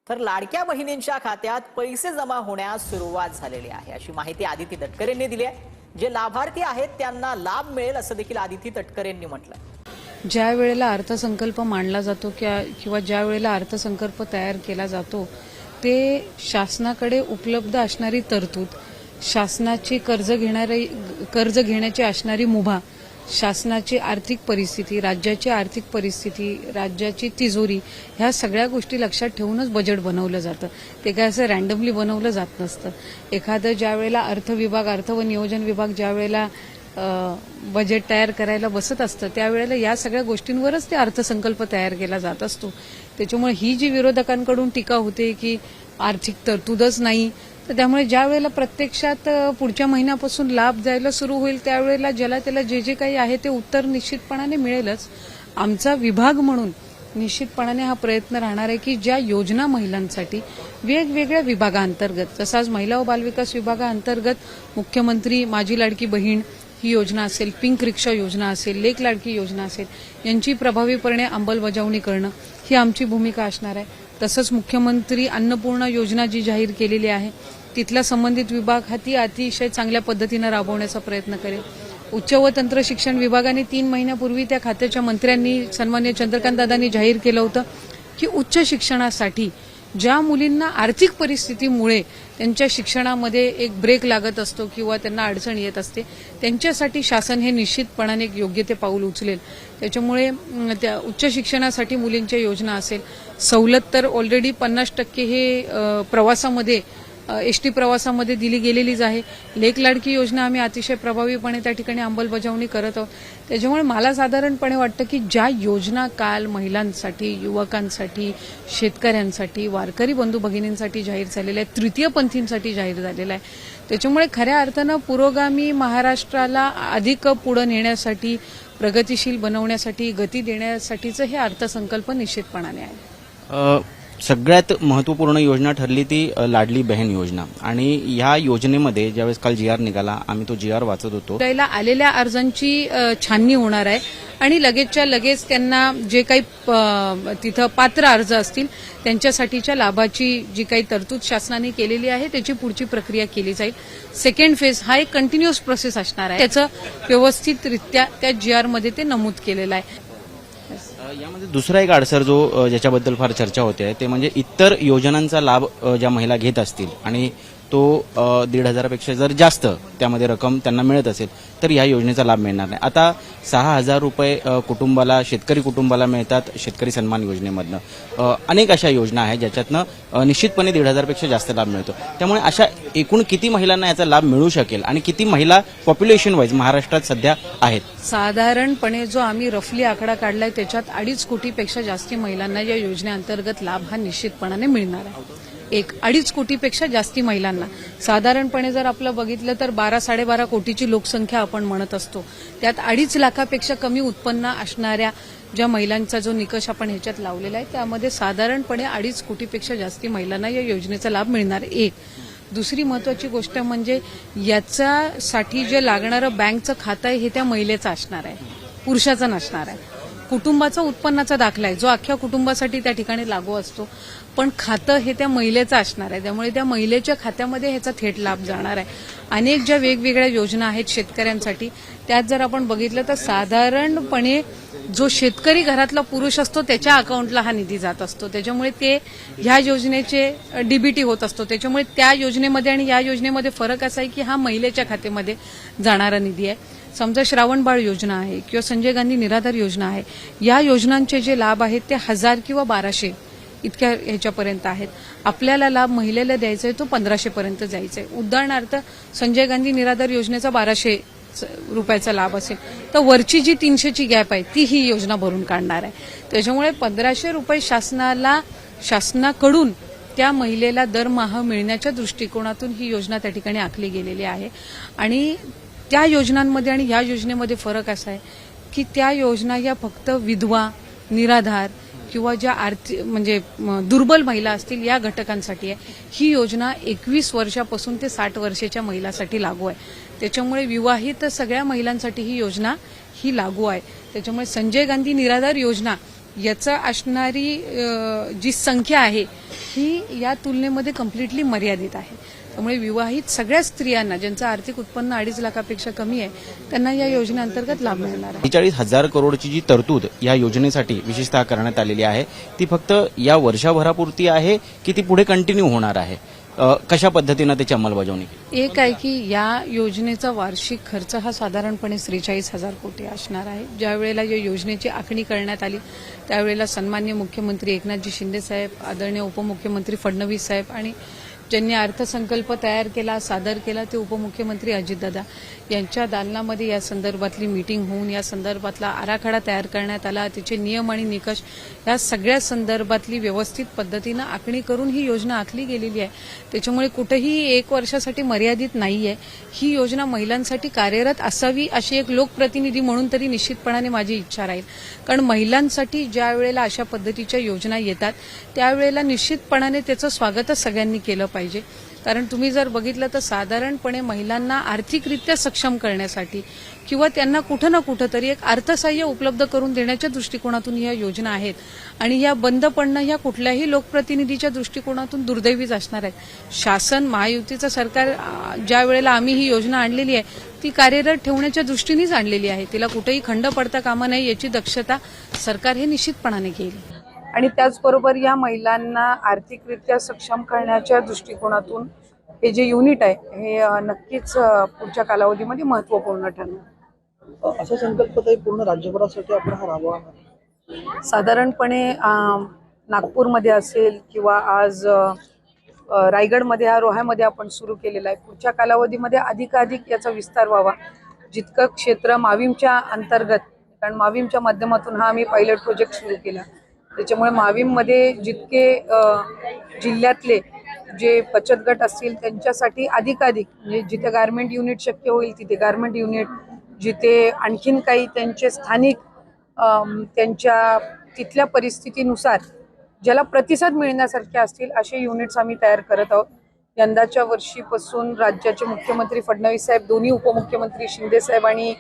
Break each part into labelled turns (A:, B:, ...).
A: तर लाडक्या बहिणींच्या खात्यात पैसे जमा होण्यास सुरुवात झालेली आहे अशी माहिती आदिती तटकरे यांनी दिली आहे। जे लाभार्थी आहेत त्यांना लाभ मिळेल असं देखील आदिती तटकरे यांनी म्हटलं।
B: ज्या वेळेला अर्थसंकल्प मांडला जातो किंवा ज्या वेळेला अर्थसंकल्प तयार केला जातो ते शासनाकडे उपलब्ध असणारी तरतूद, शासनाची कर्ज घेण्याची असणारी मुभा, शासनाची आर्थिक परिस्थिती, राज्याची आर्थिक परिस्थिती, राज्याची तिजोरी, ह्या सगळ्या गोष्टी लक्षात ठेवूनच बजेट बनवलं जातं। ते काय असं रँडमली बनवलं जात नसतं। एखादं ज्या वेळेला अर्थ व नियोजन विभाग ज्या वेळेला बजेट तयार करायला बसत असतं त्यावेळेला या सगळ्या गोष्टींवरच ते अर्थसंकल्प तयार केला जात असतो। त्याच्यामुळे ही जी विरोधकांकडून टीका होते की आर्थिक तरतूदच नाही, तर त्यामुळे ज्या वेळेला प्रत्यक्षात पुढच्या महिन्यापासून लाभ जायला सुरू होईल त्यावेळेला ज्याला त्याला जे काही आहे ते उत्तर निश्चितपणाने मिळेलच। आमचा विभाग म्हणून निश्चितपणाने हा प्रयत्न राहणार आहे की ज्या योजना महिलांसाठी वेगवेगळ्या विभागांतर्गत, जसं आज महिला व बालविकास विभागांतर्गत मुख्यमंत्री माझी लाडकी बहीण ही योजना असेल, पिंक रिक्षा योजना असेल, लेक लाडकी योजना असेल, यांची प्रभावीपणे अंमलबजावणी करणं ही आमची भूमिका असणार आहे। तसंच मुख्यमंत्री अन्नपूर्णा योजना जी जाहीर केलेली आहे तिथला संबंधित विभाग हा ती अतिशय चांगल्या पद्धतीने राबवण्याचा प्रयत्न करेल। उच्च व तंत्र शिक्षण विभागाने 3 महिन्यापूर्वी त्या खात्याच्या मंत्र्यांनी सन्माननीय चंद्रकांत दादांनी जाहीर केलं होतं की उच्च शिक्षणासाठी ज्या मुलींना आर्थिक परिस्थितीमुळे त्यांच्या शिक्षणामध्ये एक ब्रेक लागत असतो किंवा त्यांना अडचण येत असते त्यांच्यासाठी शासन हे निश्चितपणाने एक योग्य ते पाऊल उचलेल। त्याच्यामुळे त्या उच्च शिक्षणासाठी मुलींच्या योजना असेल, सवलत तर ऑलरेडी 50% हे प्रवासामध्ये एसटी प्रवासामध्ये दिली गेलेलीच आहे। लेक लाडकी योजना आम्ही अतिशय प्रभावीपणे त्या ठिकाणी अंमलबजावणी करत आहोत। त्याच्यामुळे मला साधारणपणे वाटतं की ज्या योजना काल महिलांसाठी, युवकांसाठी, शेतकऱ्यांसाठी, वारकरी बंधू भगिनींसाठी जाहीर झालेल्या आहेत, तृतीयपंथींसाठी जाहीर झालेला आहे, त्याच्यामुळे खऱ्या अर्थानं पुरोगामी महाराष्ट्राला अधिक पुढे नेण्यासाठी, प्रगतिशील बनवण्यासाठी, गती देण्यासाठीचं हे अर्थसंकल्प निश्चितपणाने आहे।
C: सगळ्यात महत्त्वपूर्ण योजना ठरली ती लाडली बहीण योजना आणि ह्या योजनेमध्ये ज्यावेळेस काल GR निघाला आम्ही तो GR वाचत होतो।
B: त्याला आलेल्या अर्जांची छाननी होणार आहे आणि लगेचच्या लगेच त्यांना जे काही तिथं पात्र अर्ज असतील त्यांच्यासाठीच्या लाभाची जी काही तरतूद शासनाने केलेली आहे त्याची पुढची प्रक्रिया केली जाईल। सेकंड फेज हा एक कंटिन्युअस प्रोसेस असणार आहे, त्याचं व्यवस्थितरित्या त्या GR मध्ये ते नमूद केलेलं आहे।
C: यामध्ये दुसरा एक अडसर जो ज्याच्याबद्दल फार चर्चा होते ते म्हणजे इतर योजनांचा लाभ ज्या महिला घेत असतील आणि तो 1,500पेक्षा जर जास्त त्यामध्ये रक्कम त्यांना मिळत असेल तर या योजनेचा लाभ मिळणार नाही। आता 6,000 रुपये कुटुंबाला, शेतकरी कुटुंबाला मिळतात शेतकरी सन्मान योजनेमधनं। अनेक अशा योजना आहेत ज्याच्यातनं निश्चितपणे 1,500पेक्षा जास्त लाभ मिळतो। त्यामुळे अशा एकूण किती महिलांना याचा लाभ मिळू शकेल आणि किती महिला पॉप्युलेशन वाईज महाराष्ट्रात सध्या आहेत?
B: साधारणपणे जो आम्ही रफली आकडा काढलाय त्याच्यात 2.5 कोटीपेक्षा जास्ती महिलांना या योजनेअंतर्गत लाभ हा निश्चितपणाने मिळणार आहे। 2.5 कोटीपेक्षा जास्ती महिलांना, साधारणपणे जर आपलं बघितलं तर 12-12.5 कोटीची लोकसंख्या आपण म्हणत असतो, त्यात 2.5 लाखापेक्षा कमी उत्पन्न असणाऱ्या ज्या महिलांचा जो निकष आपण ह्याच्यात लावलेला आहे त्यामध्ये साधारणपणे 2.5 कोटीपेक्षा जास्ती महिलांना या योजनेचा लाभ मिळणार। एक दुसरी महत्वाची गोष्ट म्हणजे याच्यासाठी जे लागणारं बँकचं खातं आहे हे त्या महिलेचं असणार आहे, पुरुषाचं नसणार आहे। कुटुंबाचा उत्पन्नाचा दाखला आहे जो अख्ख्या कुटुंबासाठी त्या ठिकाणी लागू असतो, पण खातं हे त्या महिलेचं असणार आहे, त्यामुळे त्या महिलेच्या खात्यामध्ये ह्याचा थेट लाभ जाणार आहे। अनेक ज्या वेगवेगळ्या योजना आहेत शेतकऱ्यांसाठी त्यात जर आपण बघितलं तर साधारणपणे जो शेतकरी घरातला पुरुष असतो त्याच्या अकाउंटला हा निधी जात असतो, त्याच्यामुळे ते ह्या योजनेचे डीबीटी होत असतो। त्याच्यामुळे त्या योजनेमध्ये आणि या योजनेमध्ये फरक असा आहे की हा महिलेच्या खात्यामध्ये जाणारा निधी आहे। समजा श्रावणबाळ योजना आहे किंवा संजय गांधी निराधार योजना आहे, या योजनांचे जे लाभ आहेत ते 1000 किंवा 1200 इतक्या ह्याच्यापर्यंत आहेत। आपल्याला लाभ महिलेला द्यायचा आहे तो 1500 पर्यंत जायचा आहे। उदाहरणार्थ संजय गांधी निराधार योजनेचा 1200 रुपयाचा लाभ असेल तर वरची जी 300ची गॅप आहे ती ही योजना भरून काढणार आहे। त्याच्यामुळे 1500 रुपये शासनाकडून त्या महिलेला दरमहा मिळण्याच्या दृष्टिकोनातून ही योजना त्या ठिकाणी आखली गेलेली आहे। आणि त्या योजनांमध्ये आणि या योजनेमध्ये फरक असा आहे की त्या योजना या फक्त विधवा, निराधार किंवा ज्या आर्थिक म्हणजे दुर्बल महिला असतील या घटकांसाठी आहे। ही योजना 21 वर्षापासून ते 60 वर्षाच्या महिलांसाठी लागू आहे, त्याच्यामुळे विवाहित सगळ्या महिलांसाठी ही योजना ही लागू आहे। त्याच्यामुळे संजय गांधी निराधार योजना याचं असणारी जी संख्या आहे ही या तुलनेमध्ये कम्प्लिटली मर्यादित आहे. त्यामुळे विवाहित सगळ्या स्त्रियांना ज्यांचं आर्थिक उत्पन्न 2.5 लाखापेक्षा कमी आहे त्यांना या योजनेअंतर्गत लाभ मिळणार आहे.
C: 43,000 करोडची जी तरतूद या योजनेसाठी विशेषतः करण्यात आलेली आहे ती फक्त या वर्षभरापुरती आहे की ती पुढे कंटिन्यू होणार आहे? कशा पद्धतीनं त्याची अंमलबजावणी केली?
B: एक आहे की या योजनेचा वार्षिक खर्च हा साधारणपणे 43,000 कोटी असणार आहे. ज्या वेळेला या योजनेची आखणी करण्यात आली त्यावेळेला सन्माननीय मुख्यमंत्री एकनाथजी शिंदे साहेब, आदरणीय उपमुख्यमंत्री फडणवीस साहेब आणि ज्यांनी अर्थसंकल्प तयार केला, सादर केला ते उपमुख्यमंत्री अजितदादा यांच्या दालनामध्ये या संदर्भातली मीटिंग होऊन या संदर्भातला आराखडा तयार करण्यात आला. त्याचे नियम आणि निकष या सगळ्या संदर्भातली व्यवस्थित पद्धतीनं आखणी करून ही योजना आखली गेलेली आहे. त्याच्यामुळे कुठेही 1 वर्षासाठी मर्यादित नाहीये. ही योजना महिलांसाठी कार्यरत असावी अशी एक लोकप्रतिनिधी म्हणून तरी निश्चितपणाने माझी इच्छा राहील. कारण महिलांसाठी ज्या वेळेला अशा पद्धतीच्या योजना येतात त्यावेळेला निश्चितपणाने त्याचं स्वागतच सगळ्यांनी केलं पाहिजे. कारण तुम्ही जर बघितलं तर साधारणपणे महिलांना आर्थिकरित्या सक्षम करण्यासाठी किंवा त्यांना कुठं ना कुठं तरी एक अर्थसहाय्य उपलब्ध करून देण्याच्या दृष्टिकोनातून या योजना आहेत आणि या बंद पडणं ह्या कुठल्याही लोकप्रतिनिधीच्या दृष्टिकोनातून दुर्दैवीच असणार आहेत. शासन महायुतीचं सरकार ज्या वेळेला आम्ही ही योजना आणलेली आहे ती कार्यरत ठेवण्याच्या दृष्टीनेच आणलेली आहे. तिला कुठेही खंड पडता कामा नये याची दक्षता सरकार हे निश्चितपणाने घेईल.
D: आणि त्याचबरोबर या महिलांना आर्थिकरित्या सक्षम करण्याच्या दृष्टिकोनातून हे जे युनिट आहे हे नक्कीच पुढच्या कालावधीमध्ये महत्त्वपूर्ण ठरणार.
E: असा संकल्प ताई पूर्ण राज्यभरासाठी आपण हा राबवणार?
D: साधारणपणे नागपूरमध्ये असेल किंवा आज रायगडमध्ये हा रोह्यामध्ये आपण सुरू केलेला आहे. पुढच्या कालावधीमध्ये अधिकाधिक याचा विस्तार व्हावा. जितकं क्षेत्र माविमच्या अंतर्गत, कारण माविमच्या माध्यमातून हा आम्ही पायलट प्रोजेक्ट सुरू केला, त्याच्यामुळे माविममध्ये जितके जिल्ह्यातले जे बचत गट असतील त्यांच्यासाठी अधिकाधिक म्हणजे जिथे गारमेंट युनिट शक्य होईल तिथे गारमेंट युनिट, जिथे आणखीन काही त्यांचे स्थानिक त्यांच्या तिथल्या परिस्थितीनुसार ज्याला प्रतिसाद मिळण्यासारखे असतील असे युनिट्स आम्ही तयार करत आहोत. यंदाच्या वर्षीपासून राज्याचे मुख्यमंत्री फडणवीस साहेब, दोन्ही उपमुख्यमंत्री शिंदे साहेब आणि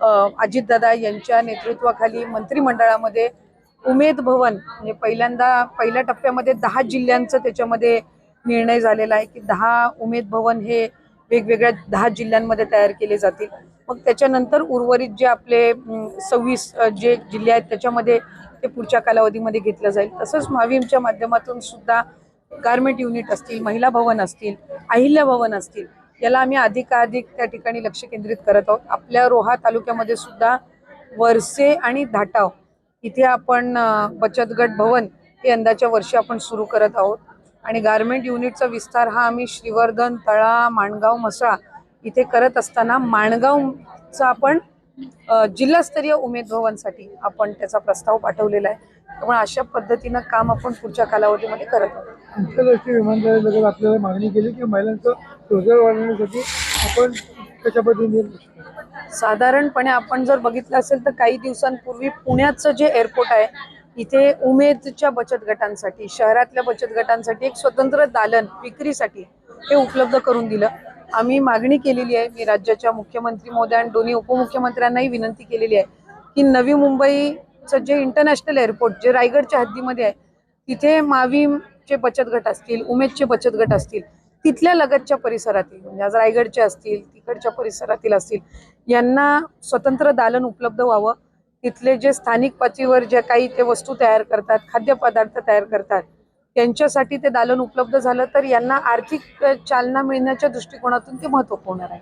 D: अजितदादा यांच्या नेतृत्वाखाली मंत्रिमंडळामध्ये उमेद भवन म्हणजे पहिल्या टप्प्यामध्ये 10 जिल्ह्यांचं त्याच्यामध्ये निर्णय झालेला आहे की 10 उमेद भवन हे वेगवेगळ्या 10 जिल्ह्यांमध्ये तयार केले जातील. मग त्याच्यानंतर उर्वरित जे आपले 26 जे जिल्हे आहेत त्याच्यामध्ये ते पुढच्या कालावधीमध्ये घेतलं जाईल. तसंच माविमच्या माध्यमातून सुद्धा गारमेंट युनिट असतील, महिला भवन असतील, अहिल्या भवन असतील, याला आम्ही अधिकाधिक त्या ठिकाणी लक्ष केंद्रित करत आहोत. आपल्या रोहा तालुक्यामध्ये सुद्धा वरसे आणि धाटाव इथे आपण बचत गट भवन हे यंदाच्या वर्षी आपण सुरू करत आहोत. आणि गारमेंट युनिटचा विस्तार हा आम्ही श्रीवर्धन, तळा, माणगाव, म्हसळा इथे करत असताना माणगावचा आपण जिल्हास्तरीय उमेद भवनसाठी आपण त्याचा प्रस्ताव पाठवलेला आहे. त्यामुळे अशा पद्धतीनं काम आपण पुढच्या कालावधीमध्ये करत आहोत.
E: आंतरराष्ट्रीय विमानतळालगत आपल्याला मागणी केली की महिलांचं रोजगार वाढवण्यासाठी आपण कशा पद्धतीने?
D: साधारणपणे आपण जर बघितलं असेल तर काही दिवसांपूर्वी पुण्याचं जे एअरपोर्ट आहे इथे उमेदच्या बचत गटांसाठी, शहरातल्या बचत गटांसाठी एक स्वतंत्र दालन विक्रीसाठी हे उपलब्ध करून दिलं. आम्ही मागणी केलेली आहे. मी राज्याच्या मुख्यमंत्री महोदय आणि दोन्ही उपमुख्यमंत्र्यांनाही विनंती केलेली आहे की नवी मुंबईचं जे इंटरनॅशनल एअरपोर्ट जे रायगडच्या हद्दीमध्ये आहे तिथे माविमचे बचत गट असतील, उमेदचे बचत गट असतील, तिथल्या लगतच्या परिसरातील म्हणजे आज रायगडचे असतील, तिकडच्या परिसरातील असतील, यांना स्वतंत्र दालन उपलब्ध व्हावं. तिथले जे स्थानिक पातळीवर ज्या काही ते वस्तू तयार करतात, खाद्यपदार्थ तयार करतात, त्यांच्यासाठी ते दालन उपलब्ध झालं तर यांना आर्थिक चालना मिळण्याच्या दृष्टिकोनातून ते महत्त्वपूर्ण आहे.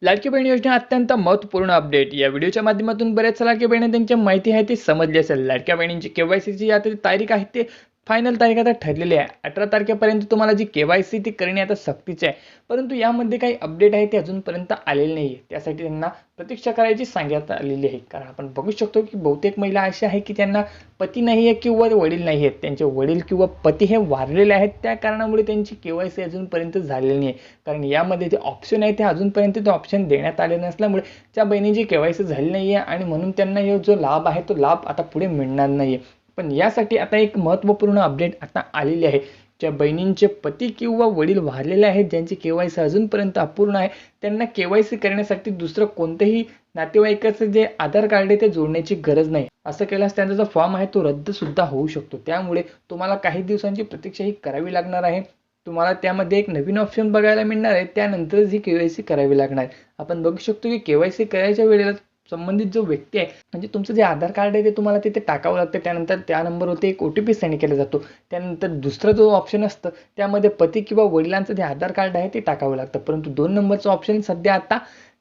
F: लाडकी बहीण योजना अत्यंत महत्त्वपूर्ण अपडेट. या व्हिडिओच्या माध्यमातून बऱ्याच लाडकी बहिणी त्यांची माहिती आहे ती समजली असेल. लाडक्या बहिणींची केवायसीची आता तारीख आहे ते फायनल तारीख आता ठरलेली आहे. 18 तारखेपर्यंत तुम्हाला जी केवायसी ती करणे आता सक्तीची आहे. परंतु यामध्ये काही अपडेट आहे ते अजूनपर्यंत आलेले नाही आहे. त्यासाठी त्यांना प्रतीक्षा करायची सांगण्यात आलेली आहे. कारण आपण बघू शकतो की बहुतेक महिला अशा आहे की त्यांना पती नाही आहे किंवा वडील नाही आहेत. त्यांचे वडील किंवा पती हे वारलेले आहेत. त्या कारणामुळे त्यांची केवायसी अजूनपर्यंत झालेली नाही आहे. कारण यामध्ये जे ऑप्शन आहे ते अजूनपर्यंत ते ऑप्शन देण्यात आले नसल्यामुळे त्या बहिणीची केवायसी झाली नाही आहे आणि म्हणून त्यांना हे जो लाभ आहे तो लाभ आता पुढे मिळणार नाही आहे. पण यासाठी आता एक महत्त्वपूर्ण अपडेट आता आलेली आहे. ज्या बहिणींचे पती किंवा वडील वारलेले आहेत, ज्यांची केवायसी अजूनपर्यंत अपूर्ण आहे, त्यांना केवायसी करण्यासाठी दुसरं कोणतंही नातेवाईकाचं जे आधार कार्ड आहे ते जोडण्याची गरज नाही. असं केल्यास त्यांचा जो फॉर्म आहे तो रद्द सुद्धा होऊ शकतो. त्यामुळे तुम्हाला काही दिवसांची प्रतीक्षा ही करावी लागणार आहे. तुम्हाला त्यामध्ये एक नवीन ऑप्शन बघायला मिळणार आहे. त्यानंतरच ही KYC करावी लागणार आहे. आपण बघू शकतो की KYC करायच्या वेळेला संबंधित जो व्यक्ती आहे म्हणजे तुमचं जे आधार कार्ड आहे ते तुम्हाला तिथे टाकावं लागतं. त्यानंतर त्या नंबरवरती एक OTP सेंड केला जातो. त्यानंतर दुसरा जो ऑप्शन असतं त्यामध्ये पती किंवा वडिलांचं जे आधार कार्ड आहे ते टाकावं लागतं. परंतु 2 नंबरचं ऑप्शन सध्या आता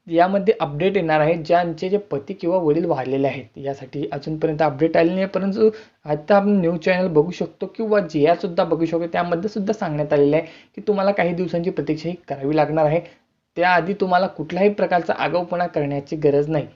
F: यामध्ये अपडेट येणार आहे, ज्यांचे जे पती किंवा वडील वारलेले आहेत. यासाठी अजूनपर्यंत अपडेट आलेली नाही, परंतु आता आपण न्यूज चॅनल बघू शकतो किंवा JR सुद्धा बघू शकतो. त्यामध्ये सुद्धा सांगण्यात आलेलं आहे की तुम्हाला काही दिवसांची प्रतीक्षा ही करावी लागणार आहे. त्याआधी तुम्हाला कुठल्याही प्रकारचा आगाऊपणा करण्याची गरज नाही.